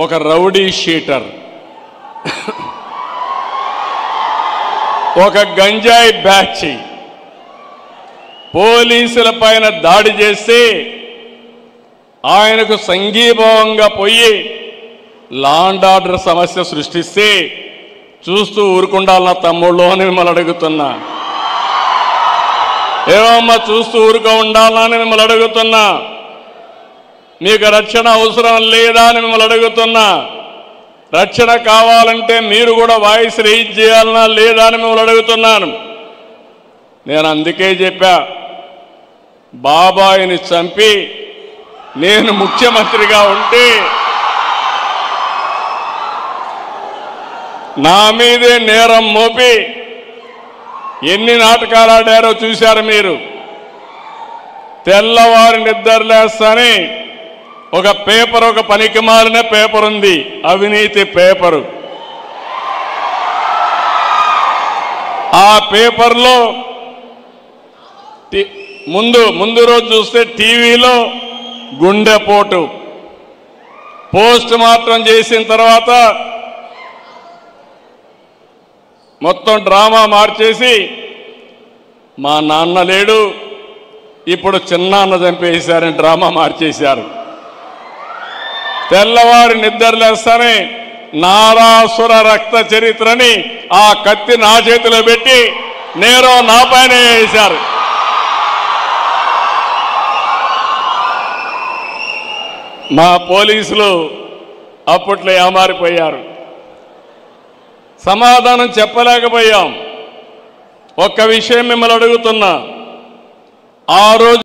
ఒక rowdy sheeter, ఒక గంజాయి బ్యాచ్ పోలీసుల పైన దాడి చేసి ఆయనకు సంఘీభావంగా పోయి లా అండ్ ఆర్డర్ సమస్య సృష్టిస్తే చూస్తూ ఊరుకుండాలన్న తమ్ముళ్ళు అని మిమ్మల్ని అడుగుతున్నా. ఏమమ్మా చూస్తూ ఊరుకో ఉండాలని మిమ్మల్ని అడుగుతున్నా. మీకు రక్షణ అవసరం లేదా అని మిమ్మల్ని అడుగుతున్నా. రక్షణ కావాలంటే మీరు కూడా వాయిస్ రైజ్ చేయాలన్నా లేదా అని మిమ్మల్ని అడుగుతున్నాను. నేను అందుకే చెప్పా, బాబాయిని చంపి నేను ముఖ్యమంత్రిగా ఉంటే నా మీదే నేరం మోపి ఎన్ని నాటకాలు ఆడారో చూశారు మీరు. తెల్లవారి నిద్రలేస్తానే ఒక పేపర్, ఒక పనికిమాలిన పేపర్ ఉంది, అవినీతి పేపరు. ఆ పేపర్లో ముందు రోజు చూస్తే టీవీలో గుండెపోటు, పోస్ట్ మార్టం చేసిన తర్వాత మొత్తం డ్రామా మార్చేసి మా నాన్న లేడు, ఇప్పుడు చిన్నాన్న చంపేశారని డ్రామా మార్చేశారు. తెల్లవారి నిద్రలేస్తానే నారాసుర రక్త చరిత్రని ఆ కత్తి నా చేతిలో పెట్టి నేరో నా పైన వేశారు. మా పోలీసులు అప్పట్లో ఏమారిపోయారు, సమాధానం చెప్పలేకపోయాం. ఒక్క విషయం మిమ్మల్ని అడుగుతున్నా, ఆ రోజు